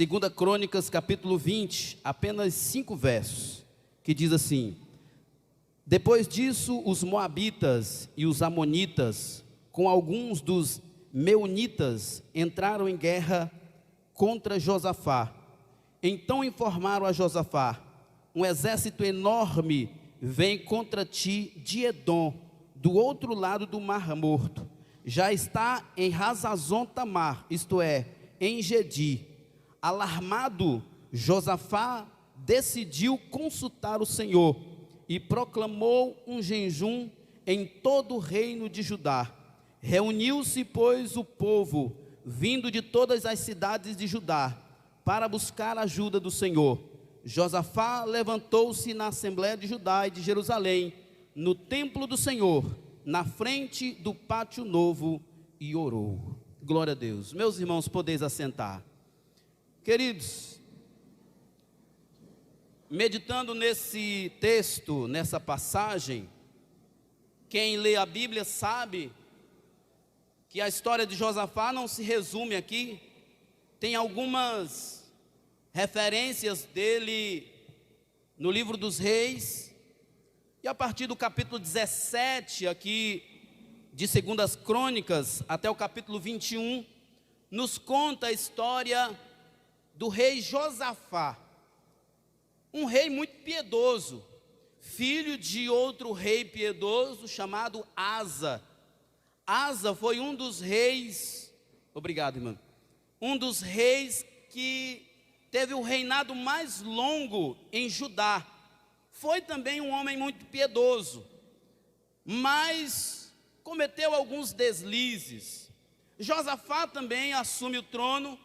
2 Crônicas, capítulo 20, apenas 5 versos, que diz assim: depois disso, os moabitas e os amonitas, com alguns dos meunitas, entraram em guerra contra Josafá. Então informaram a Josafá: um exército enorme vem contra ti de Edom, do outro lado do Mar Morto. Já está em Hazazon Tamar, isto é, em Gedi. Alarmado, Josafá decidiu consultar o Senhor e proclamou um jejum em todo o reino de Judá. Reuniu-se, pois, o povo, vindo de todas as cidades de Judá, para buscar a ajuda do Senhor. Josafá levantou-se na Assembleia de Judá e de Jerusalém, no templo do Senhor, na frente do pátio novo, e orou. Glória a Deus. Meus irmãos, podeis assentar. Queridos, meditando nesse texto, nessa passagem, quem lê a Bíblia sabe que a história de Josafá não se resume aqui. Tem algumas referências dele no livro dos Reis, e a partir do capítulo 17 aqui de 2 Crônicas até o capítulo 21, nos conta a história do rei Josafá, um rei muito piedoso, filho de outro rei piedoso chamado Asa. Asa foi um dos reis, obrigado, irmão, um dos reis que teve o reinado mais longo em Judá. Foi também um homem muito piedoso, mas cometeu alguns deslizes. Josafá também assume o trono,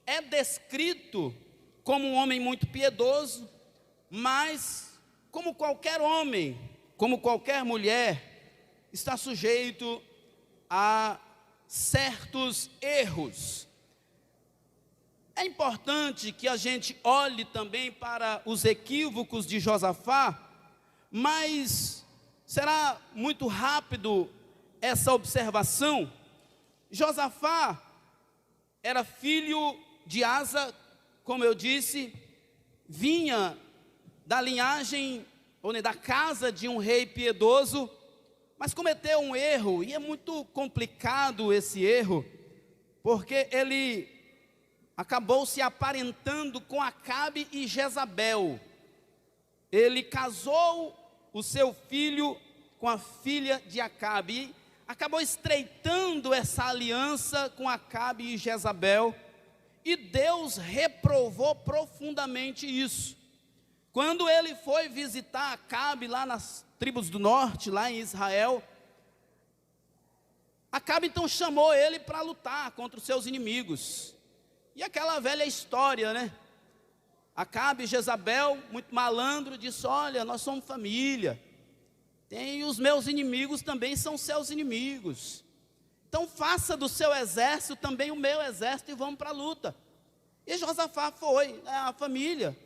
é descrito como um homem muito piedoso, mas como qualquer homem, como qualquer mulher, está sujeito a certos erros. É importante que a gente olhe também para os equívocos de Josafá, mas será muito rápido essa observação. Josafá era filho de Asa, como eu disse, vinha da linhagem, ou da casa de um rei piedoso, mas cometeu um erro, e é muito complicado esse erro, porque ele acabou se aparentando com Acabe e Jezabel. Ele casou o seu filho com a filha de Acabe, e acabou estreitando essa aliança com Acabe e Jezabel, e Deus reprovou profundamente isso. Quando ele foi visitar Acabe lá nas tribos do norte, lá em Israel, Acabe então chamou ele para lutar contra os seus inimigos. E aquela velha história, né? Acabe e Jezabel, muito malandro, disse: olha, nós somos família, tem os meus inimigos também são seus inimigos, então faça do seu exército também o meu exército e vamos para a luta. E Josafá foi, a família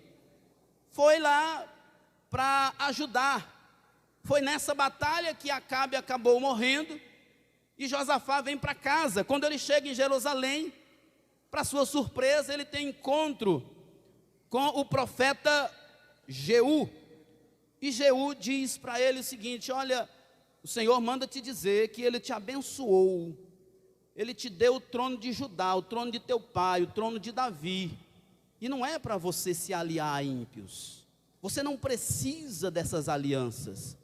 foi lá para ajudar. Foi nessa batalha que Acabe acabou morrendo, e Josafá vem para casa. Quando ele chega em Jerusalém, para sua surpresa, ele tem encontro com o profeta Jeú, e Jeú diz para ele o seguinte: olha, o Senhor manda te dizer que Ele te abençoou, Ele te deu o trono de Judá, o trono de teu pai, o trono de Davi, e não é para você se aliar a ímpios, você não precisa dessas alianças,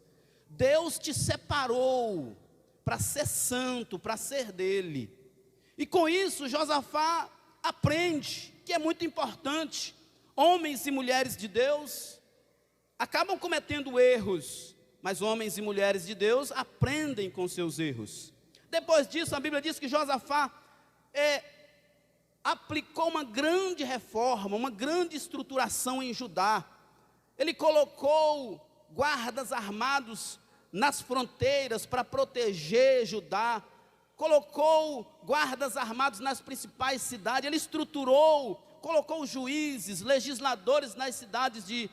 Deus te separou para ser santo, para ser dele. E com isso Josafá aprende que é muito importante. Homens e mulheres de Deus acabam cometendo erros, mas homens e mulheres de Deus aprendem com seus erros. Depois disso, a Bíblia diz que Josafá aplicou uma grande reforma, uma grande estruturação em Judá. Ele colocou guardas armados nas fronteiras para proteger Judá, colocou guardas armados nas principais cidades, ele estruturou, colocou juízes, legisladores nas cidades de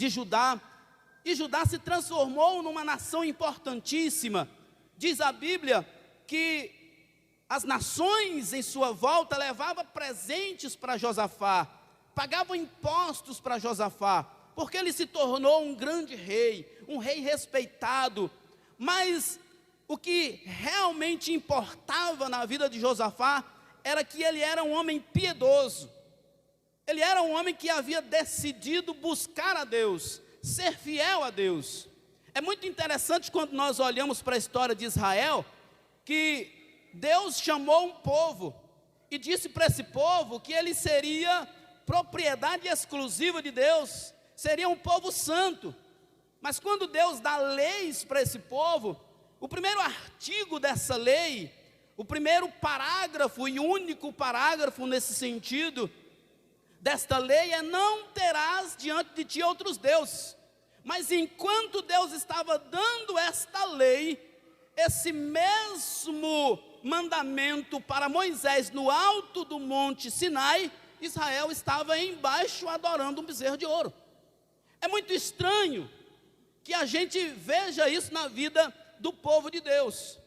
Judá, e Judá se transformou numa nação importantíssima. Diz a Bíblia que as nações em sua volta levavam presentes para Josafá, pagavam impostos para Josafá, porque ele se tornou um grande rei, um rei respeitado. Mas o que realmente importava na vida de Josafá era que ele era um homem piedoso. Ele era um homem que havia decidido buscar a Deus, ser fiel a Deus. É muito interessante quando nós olhamos para a história de Israel, que Deus chamou um povo e disse para esse povo que ele seria propriedade exclusiva de Deus, seria um povo santo. Mas quando Deus dá leis para esse povo, o primeiro artigo dessa lei, o primeiro parágrafo e único parágrafo nesse sentido desta lei é: não terás diante de ti outros deuses. Mas enquanto Deus estava dando esta lei, esse mesmo mandamento para Moisés no alto do monte Sinai, Israel estava embaixo adorando um bezerro de ouro. É muito estranho que a gente veja isso na vida do povo de Deus.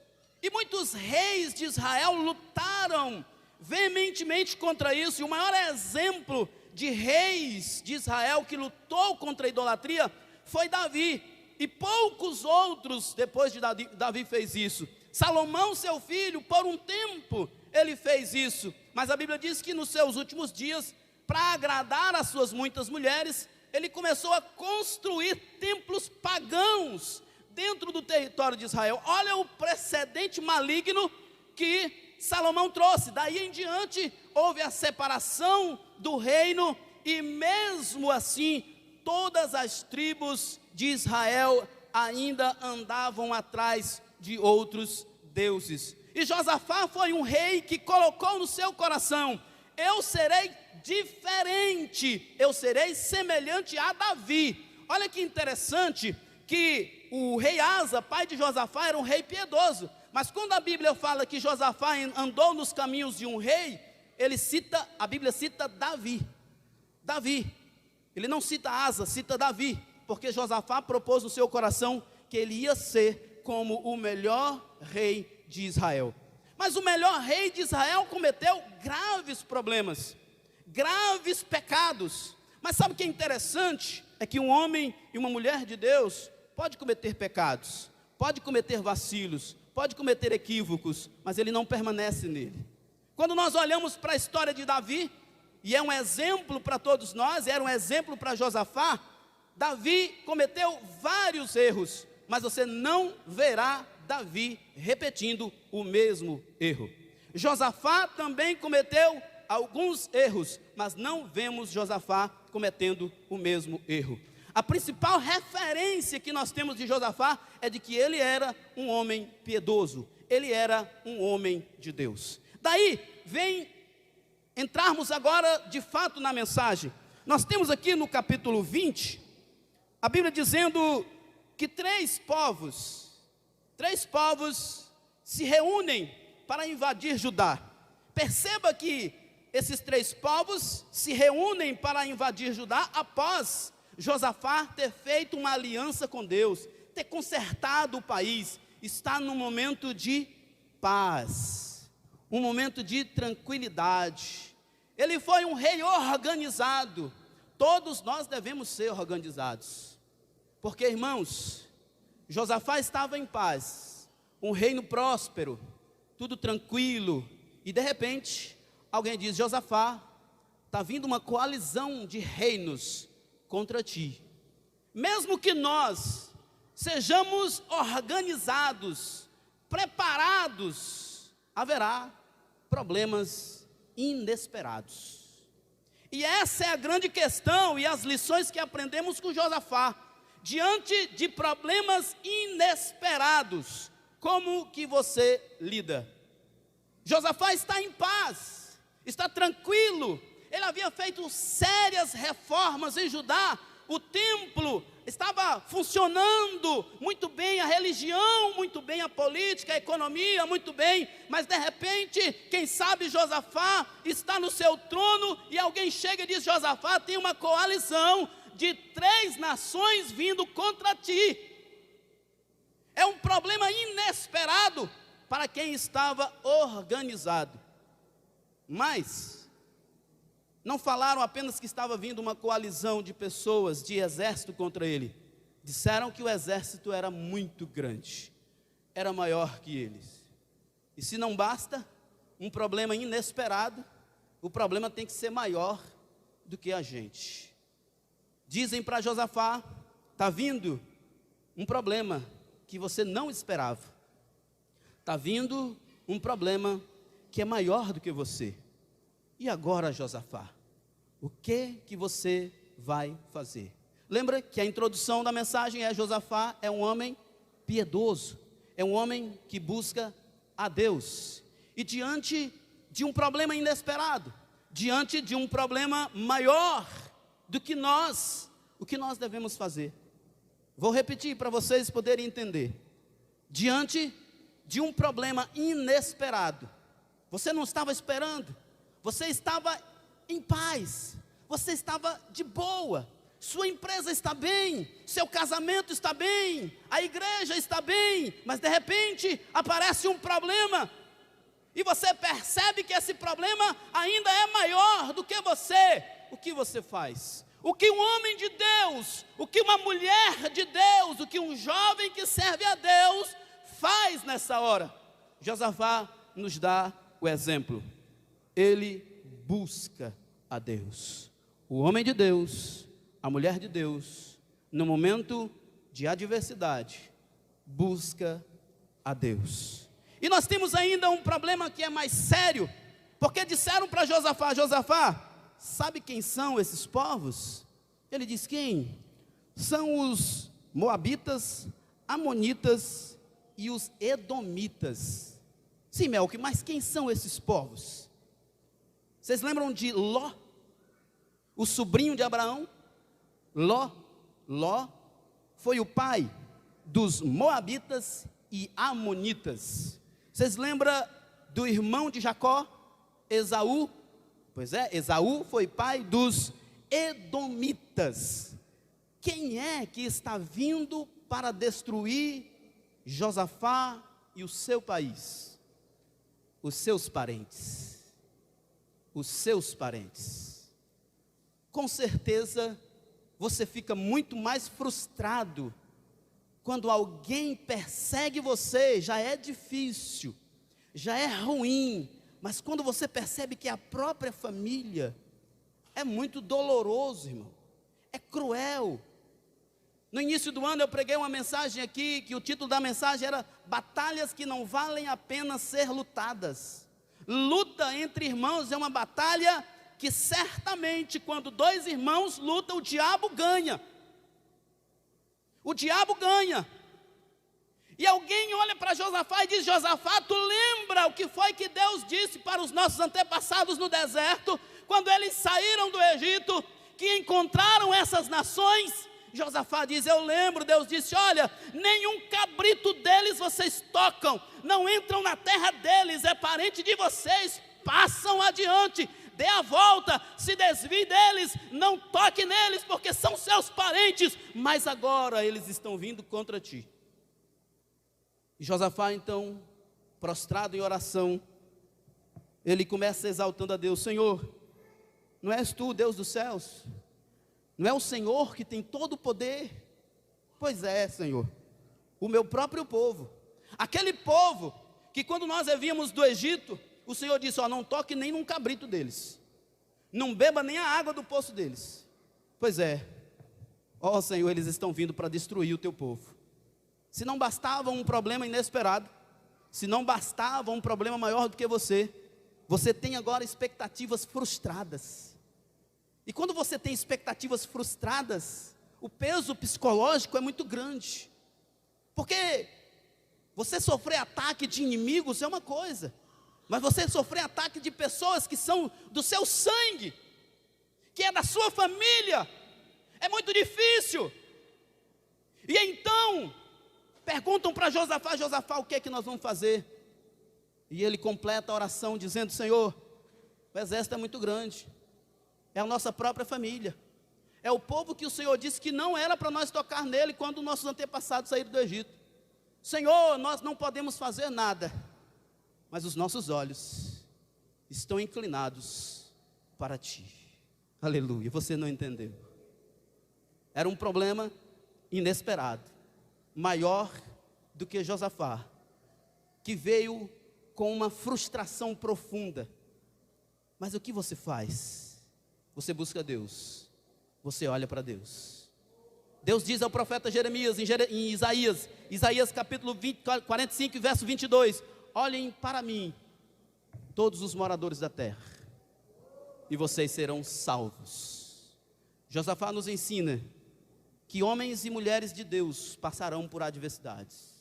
E muitos reis de Israel lutaram veementemente contra isso. E o maior exemplo de reis de Israel que lutou contra a idolatria foi Davi. E poucos outros depois de Davi fez isso. Salomão, seu filho, por um tempo ele fez isso. Mas a Bíblia diz que nos seus últimos dias, para agradar as suas muitas mulheres, ele começou a construir templos pagãos dentro do território de Israel. Olha o precedente maligno que Salomão trouxe. Daí em diante houve a separação do reino, e mesmo assim todas as tribos de Israel ainda andavam atrás de outros deuses. E Josafá foi um rei que colocou no seu coração: eu serei diferente, eu serei semelhante a Davi. Olha que interessante que o rei Asa, pai de Josafá, era um rei piedoso. Mas quando a Bíblia fala que Josafá andou nos caminhos de um rei, a Bíblia cita Davi. Ele não cita Asa, cita Davi, porque Josafá propôs no seu coração que ele ia ser como o melhor rei de Israel. Mas o melhor rei de Israel cometeu graves problemas, graves pecados. Mas sabe o que é interessante? É que um homem e uma mulher de Deus pode cometer pecados, pode cometer vacilos, pode cometer equívocos, mas ele não permanece nele. Quando nós olhamos para a história de Davi, e é um exemplo para todos nós, era um exemplo para Josafá, Davi cometeu vários erros, mas você não verá Davi repetindo o mesmo erro. Josafá também cometeu alguns erros, mas não vemos Josafá cometendo o mesmo erro. A principal referência que nós temos de Josafá é de que ele era um homem piedoso, ele era um homem de Deus. Daí vem entrarmos agora de fato na mensagem. Nós temos aqui no capítulo 20, a Bíblia dizendo que três povos se reúnem para invadir Judá. Perceba que esses três povos se reúnem para invadir Judá após Josafá ter feito uma aliança com Deus, ter consertado o país, está num momento de paz, um momento de tranquilidade. Ele foi um rei organizado. Todos nós devemos ser organizados, porque, irmãos, Josafá estava em paz, um reino próspero, tudo tranquilo, e de repente, alguém diz: Josafá, está vindo uma coalizão de reinos contra ti. Mesmo que nós sejamos organizados, preparados, haverá problemas inesperados. E essa é a grande questão e as lições que aprendemos com Josafá. Diante de problemas inesperados, como que você lida? Josafá está em paz, está tranquilo. Ele havia feito sérias reformas em Judá. O templo estava funcionando muito bem, a religião muito bem, a política, a economia muito bem. Mas de repente, quem sabe Josafá está no seu trono e alguém chega e diz: Josafá, tem uma coalizão de 3 nações vindo contra ti. É um problema inesperado para quem estava organizado. Mas Não falaram apenas que estava vindo uma coalizão de pessoas, de exército contra ele. Disseram que o exército era muito grande, era maior que eles. E se não basta um problema inesperado, o problema tem que ser maior do que a gente. Dizem para Josafá: está vindo um problema que você não esperava. Está vindo um problema que é maior do que você. E agora, Josafá, o que você vai fazer? Lembra que a introdução da mensagem é: Josafá é um homem piedoso, é um homem que busca a Deus. E diante de um problema inesperado, diante de um problema maior do que nós, o que nós devemos fazer? Vou repetir para vocês poderem entender. Diante de um problema inesperado, você não estava esperando, você estava em paz, você estava de boa, sua empresa está bem, seu casamento está bem, a igreja está bem, mas de repente aparece um problema, e você percebe que esse problema ainda é maior do que você. O que você faz? O que um homem de Deus, o que uma mulher de Deus, o que um jovem que serve a Deus faz nessa hora? Josafá nos dá o exemplo. Ele busca a Deus. O homem de Deus, a mulher de Deus, no momento de adversidade, busca a Deus. E nós temos ainda um problema que é mais sério, porque disseram para Josafá: Josafá, sabe quem são esses povos? Ele diz: quem? São os moabitas, amonitas e os edomitas. Sim, Melque, mas quem são esses povos? Vocês lembram de Ló, o sobrinho de Abraão? Ló foi o pai dos moabitas e amonitas. Vocês lembram do irmão de Jacó, Esaú? Pois é, Esaú foi pai dos edomitas. Quem é que está vindo para destruir Josafá e o seu país? Os seus parentes. Os seus parentes. Com certeza, você fica muito mais frustrado quando alguém persegue você. Já é difícil, já é ruim, mas quando você percebe que é a própria família, é muito doloroso, irmão, é cruel. No início do ano eu preguei uma mensagem aqui, que o título da mensagem era: batalhas que não valem a pena ser lutadas. Luta entre irmãos é uma batalha que certamente, quando dois irmãos lutam, o diabo ganha. O diabo ganha. E alguém olha para Josafá e diz: Josafá, tu lembra o que foi que Deus disse para os nossos antepassados no deserto, quando eles saíram do Egito, que encontraram essas nações? Josafá diz: eu lembro. Deus disse: olha, nenhum cabrito deles vocês tocam, não entram na terra deles, é parente de vocês, passam adiante, dê a volta, se desvie deles, não toque neles, porque são seus parentes, mas agora eles estão vindo contra ti. E Josafá então, prostrado em oração, ele começa exaltando a Deus: Senhor, não és tu o Deus dos céus? Não é o Senhor que tem todo o poder? Pois é, Senhor, o meu próprio povo, aquele povo que quando nós havíamos do Egito, o Senhor disse: ó, não toque nem num cabrito deles, não beba nem a água do poço deles. Pois é, ó Senhor, eles estão vindo para destruir o teu povo. Se não bastava um problema inesperado, se não bastava um problema maior do que você tem agora expectativas frustradas. E quando você tem expectativas frustradas, o peso psicológico é muito grande. Porque você sofrer ataque de inimigos é uma coisa, mas você sofrer ataque de pessoas que são do seu sangue, que é da sua família, é muito difícil. E então, perguntam para Josafá: Josafá, o que é que nós vamos fazer? E ele completa a oração dizendo: Senhor, o exército é muito grande, é a nossa própria família, é o povo que o Senhor disse que não era para nós tocar nele quando nossos antepassados saíram do Egito. Senhor, nós não podemos fazer nada, mas os nossos olhos estão inclinados para ti. Aleluia, você não entendeu. Era um problema inesperado, maior do que Josafá, que veio com uma frustração profunda. Mas o que você faz? Você busca Deus, você olha para Deus. Deus diz ao profeta Jeremias, em Isaías capítulo 45, verso 22, olhem para mim, todos os moradores da terra, e vocês serão salvos. Josafá nos ensina que homens e mulheres de Deus passarão por adversidades.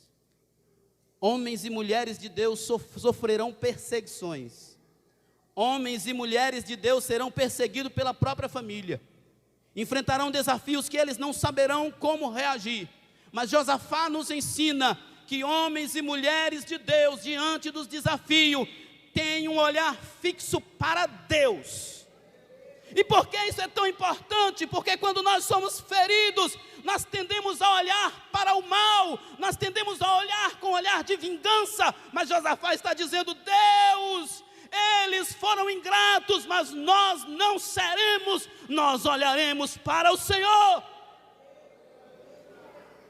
Homens e mulheres de Deus sofrerão perseguições. Homens e mulheres de Deus serão perseguidos pela própria família. Enfrentarão desafios que eles não saberão como reagir. Mas Josafá nos ensina que homens e mulheres de Deus, diante dos desafios, têm um olhar fixo para Deus. E por que isso é tão importante? Porque quando nós somos feridos, nós tendemos a olhar para o mal, nós tendemos a olhar com um olhar de vingança. Mas Josafá está dizendo: Deus, eles foram ingratos, mas nós não seremos, nós olharemos para o Senhor.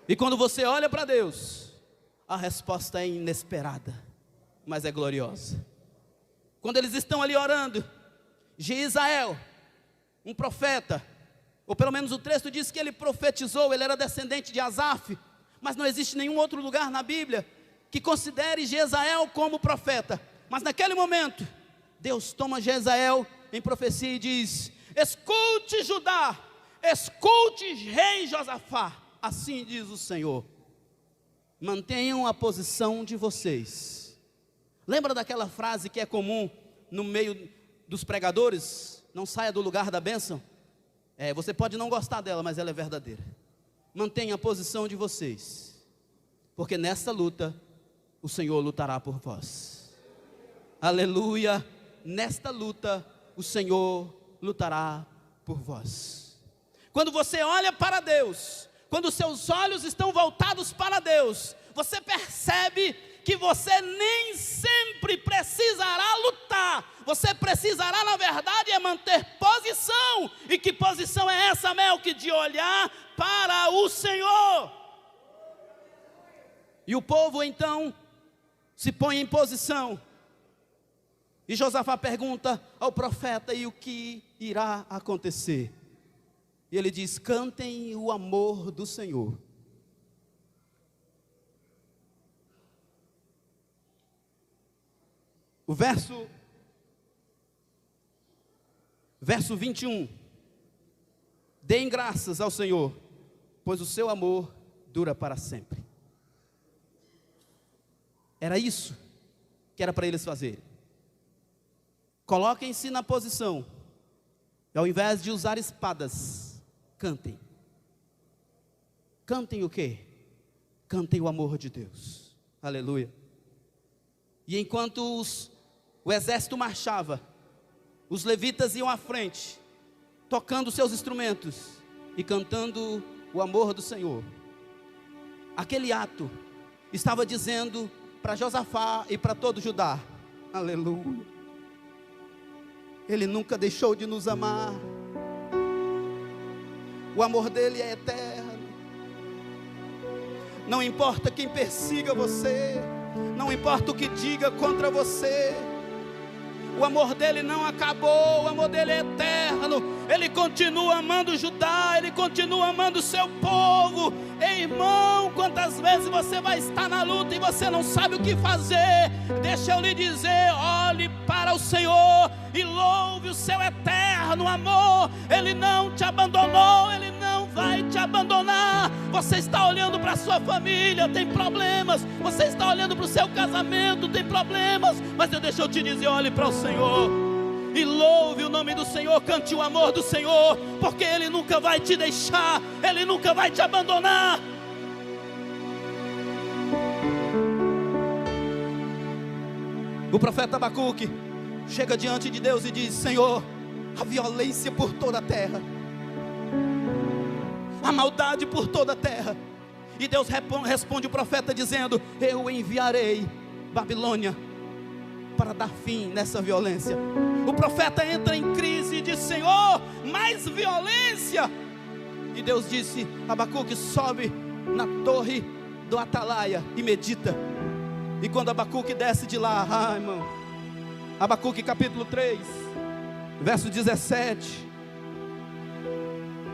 E quando você olha para Deus, a resposta é inesperada, mas é gloriosa. Quando eles estão ali orando, Jeizael, um profeta, ou pelo menos o texto diz que ele profetizou, ele era descendente de Asaf, mas não existe nenhum outro lugar na Bíblia que considere Jeizael como profeta. Mas naquele momento, Deus toma Jeizael em profecia e diz: escute Judá, escute rei Josafá, assim diz o Senhor, mantenham a posição de vocês. Lembra daquela frase que é comum no meio dos pregadores? Não saia do lugar da bênção. Você pode não gostar dela, mas ela é verdadeira. Mantenha a posição de vocês, porque nessa luta o Senhor lutará por vós. Aleluia, nesta luta o Senhor lutará por vós. Quando você olha para Deus, quando seus olhos estão voltados para Deus, você percebe que você nem sempre precisará lutar. Você precisará, na verdade, manter posição. E que posição é essa, Melque? De olhar para o Senhor. E o povo então se põe em posição. E Josafá pergunta ao profeta: e o que irá acontecer? E ele diz: cantem o amor do Senhor. O verso 21. Deem graças ao Senhor, pois o seu amor dura para sempre. Era isso que era para eles fazerem. Coloquem-se na posição, e ao invés de usar espadas, cantem. Cantem o quê? Cantem o amor de Deus. Aleluia. E enquanto o exército marchava, os levitas iam à frente, tocando seus instrumentos e cantando o amor do Senhor. Aquele ato estava dizendo para Josafá e para todo Judá: aleluia, Ele nunca deixou de nos amar, o amor dele é eterno. Não importa quem persiga você, não importa o que diga contra você, o amor dele não acabou, o amor dele é eterno. Ele continua amando Judá, ele continua amando o seu povo. Ei, irmão, quantas vezes você vai estar na luta e você não sabe o que fazer? Deixa eu lhe dizer: olhe para o Senhor e louve o seu eterno amor. Ele não te abandonou, ele não vai te abandonar. Você está olhando para a sua família, tem problemas. Você está olhando para o seu casamento, tem problemas. Mas deixa eu te dizer: olhe para o Senhor e louve o nome do Senhor, cante o amor do Senhor, porque Ele nunca vai te deixar, Ele nunca vai te abandonar. O profeta Abacuque chega diante de Deus e diz: Senhor, a violência por toda a terra, a maldade por toda a terra. E Deus responde o profeta dizendo: eu enviarei Babilônia para dar fim nessa violência. O profeta entra em crise e diz: Senhor, mais violência. E Deus disse: Abacuque, sobe na torre do atalaia e medita. E quando Abacuque desce de lá, irmão, Abacuque capítulo 3, verso 17,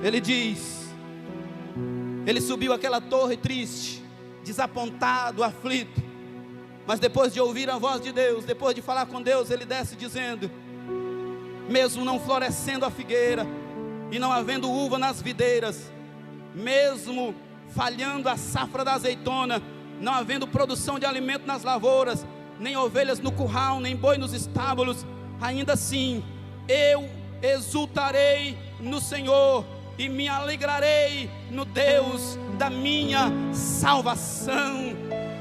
ele diz: ele subiu aquela torre triste, desapontado, aflito, mas depois de ouvir a voz de Deus, depois de falar com Deus, ele desce dizendo: mesmo não florescendo a figueira, e não havendo uva nas videiras, mesmo falhando a safra da azeitona, não havendo produção de alimento nas lavouras, nem ovelhas no curral, nem boi nos estábulos, ainda assim eu exultarei no Senhor e me alegrarei no Deus da minha salvação.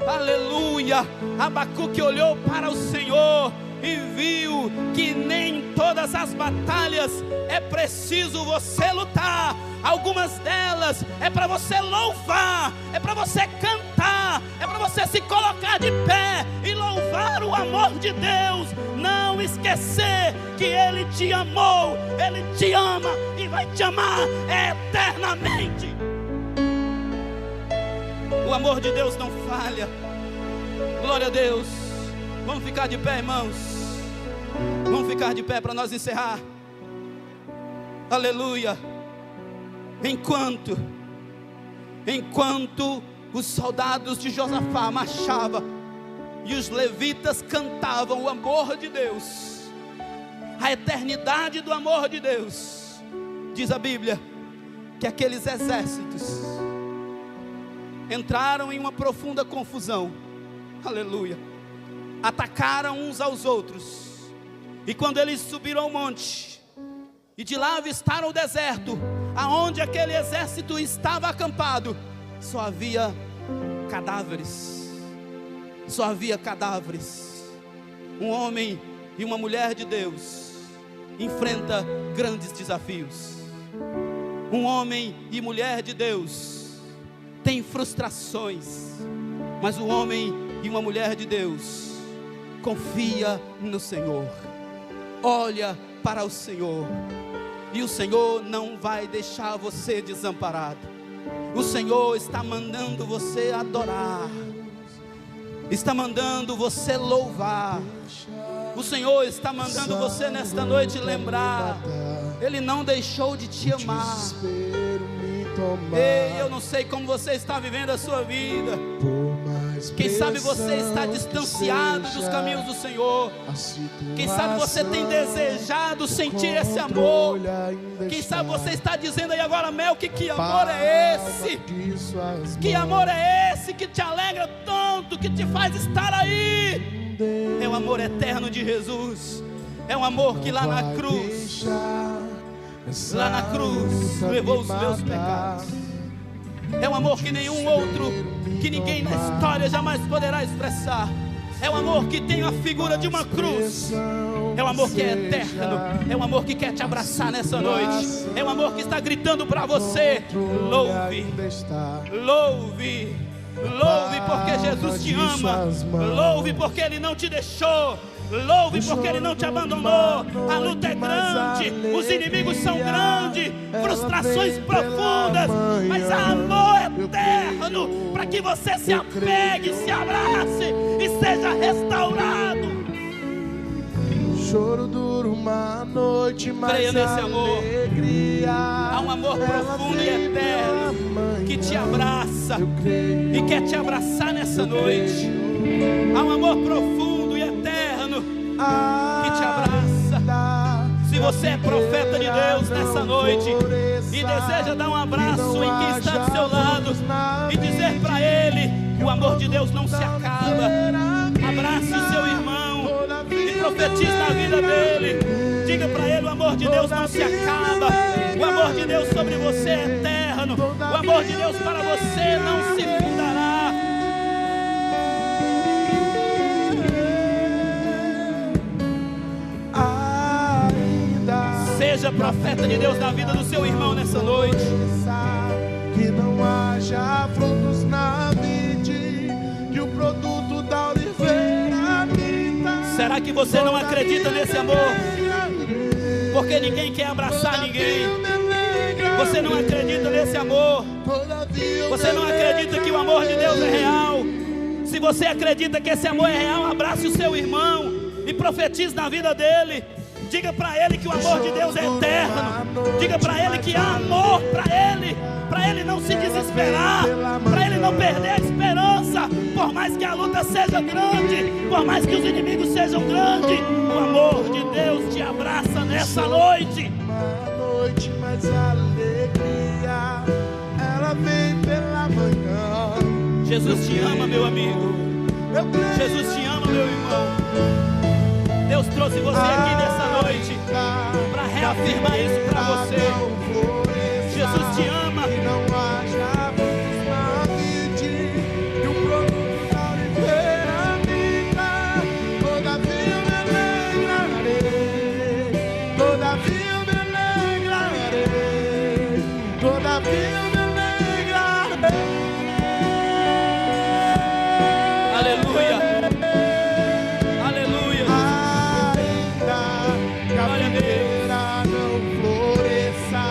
Aleluia. Abacuque olhou para o Senhor e viu que nem em todas as batalhas é preciso você lutar. Algumas delas é para você louvar, é para você cantar, é para você se colocar de pé e louvar o amor de Deus. Não esquecer que Ele te amou, Ele te ama e vai te amar eternamente. O amor de Deus não falha. Glória a Deus. Vamos ficar de pé, irmãos. Vamos ficar de pé para nós encerrar. Aleluia. Enquanto os soldados de Josafá marchavam e os levitas cantavam o amor de Deus, a eternidade do amor de Deus, diz a Bíblia que aqueles exércitos entraram em uma profunda confusão. Aleluia. Atacaram uns aos outros, e quando eles subiram ao monte e de lá avistaram o deserto, aonde aquele exército estava acampado, só havia cadáveres. Só havia cadáveres. Um homem e uma mulher de Deus enfrenta grandes desafios. Um homem e mulher de Deus tem frustrações, mas um homem e uma mulher de Deus confia no Senhor, olha para o Senhor, e o Senhor não vai deixar você desamparado. O Senhor está mandando você adorar, está mandando você louvar. O Senhor está mandando você nesta noite lembrar: Ele não deixou de te amar. Ei, eu não sei como você está vivendo a sua vida. Quem sabe você está distanciado dos caminhos do Senhor. Quem sabe você tem desejado sentir esse amor. Quem sabe você está dizendo aí agora: Mel, que amor é esse? Que amor é esse que te alegra tanto, que te faz estar aí? É o amor eterno de Jesus. É um amor que lá na cruz levou os meus pecados. É um amor que nenhum outro, que ninguém na história jamais poderá expressar. É um amor que tem a figura de uma cruz. É um amor que é eterno. É um amor que quer te abraçar nessa noite. É um amor que está gritando para você: louve, louve, louve, porque Jesus te ama. Louve porque Ele não te deixou. Louve porque Ele não te abandonou. A luta é grande, os inimigos são grandes, frustrações profundas, mas há amor eterno para que você se apegue, se abrace e seja restaurado. Choro dura uma noite, mas creia nesse amor. Há um amor profundo e eterno que te abraça e quer te abraçar nessa noite. Há um amor profundo e eterno que te abraça. Se você é profeta de Deus nessa noite e deseja dar um abraço em quem está do seu lado e dizer para ele: o amor de Deus não se acaba. Abrace o seu irmão e profetize na vida dele. Diga para ele: o amor de Deus não se acaba. O amor de Deus sobre você é eterno. O amor de Deus para você não se fundará. Seja profeta de Deus na vida do seu irmão nessa noite. Que não haja frutos na vide, que o produto da oliveira minta. Será que você não acredita nesse amor? porque ninguém quer abraçar ninguém. Você não acredita nesse amor. Você não acredita que o amor de Deus é real. Se você acredita que esse amor é real, abrace o seu irmão e profetize na vida dele. Diga para ele que o amor de Deus é eterno. Diga para ele que há amor para ele não se desesperar, para ele não perder a esperança. Por mais que a luta seja grande, por mais que os inimigos sejam grandes, o amor de Deus te abraça nessa noite. Uma noite, mas a alegria, ela vem pela manhã. Jesus te ama, meu amigo. Jesus te ama, meu irmão. Deus trouxe você aqui nessa noite para reafirmar isso para você. Jesus te ama. Que não haja frutos na vide, e o produto da oliveira minha. Todavia me alegrarei, todavia me alegrarei, todavia me alegrarei. Aleluia. Aleluia. Ainda que a figueira não floresça,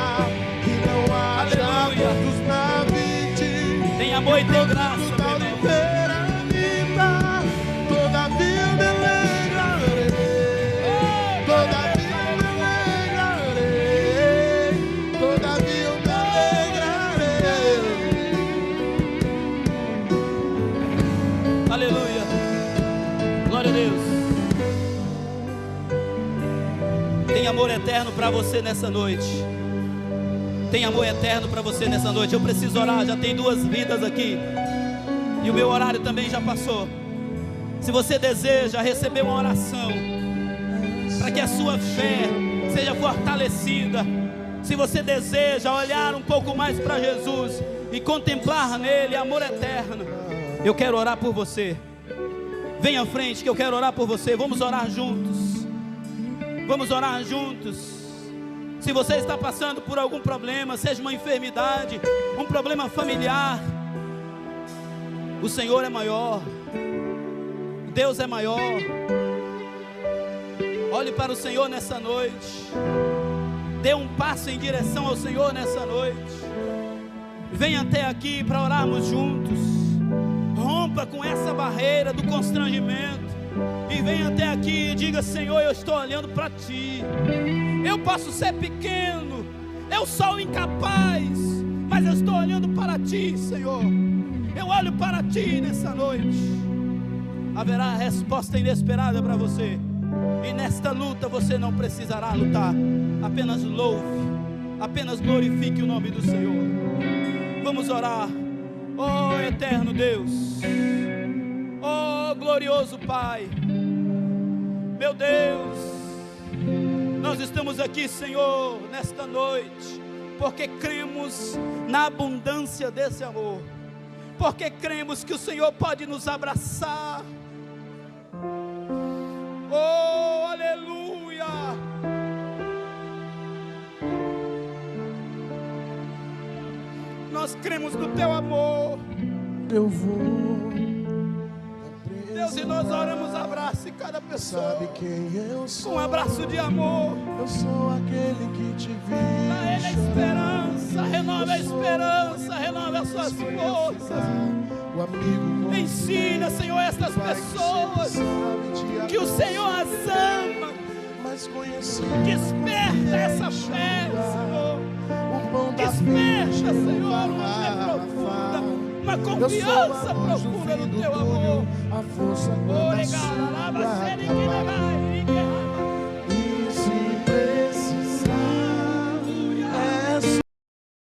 que não haja frutos na vide, Tem amor e tem graça, da meu irmão. oliveira minha, todavia me alegrarei, todavia me alegrarei, todavia me alegrarei. Aleluia. Glória a Deus. Tem amor eterno para você nessa noite. Tem amor eterno para você nessa noite. Eu preciso orar, já tem 2 vidas aqui. E o meu horário também já passou. Se você deseja receber uma oração, para que a sua fé seja fortalecida, se você deseja olhar um pouco mais para Jesus e contemplar nele amor eterno, eu quero orar por você. Venha à frente que eu quero orar por você. Vamos orar juntos. Vamos orar juntos. Se você está passando por algum problema, seja uma enfermidade, um problema familiar, o Senhor é maior. Deus é maior. Olhe para o Senhor nessa noite. Dê um passo em direção ao Senhor nessa noite. Venha até aqui para orarmos juntos. Rompa com essa barreira do constrangimento e venha até aqui e diga: Senhor, eu estou olhando para Ti. Eu posso ser pequeno, eu sou incapaz, mas eu estou olhando para Ti, Senhor. Eu olho para Ti nessa noite. Haverá resposta inesperada para você. E nesta luta você não precisará lutar. Apenas louve, apenas glorifique o nome do Senhor. Vamos orar. Oh eterno Deus, oh glorioso Pai, meu Deus, nós estamos aqui, Senhor, nesta noite, porque cremos na abundância desse amor, porque cremos que o Senhor pode nos abraçar. Oh, aleluia! Nós cremos no Teu amor. Eu vou, Deus, e nós oramos, abrace cada pessoa sabe quem eu sou. com um abraço de amor. Eu sou aquele que te vi. Dá Ele a esperança, renova a esperança, renova as suas forças. O amigo Ensina, Senhor, estas pessoas que o Senhor as ama. mais conhecido. Desperta essa fé, Senhor. Desperta, Senhor, uma fé profunda, uma confiança profunda no Teu amor. A força Oh, regalava,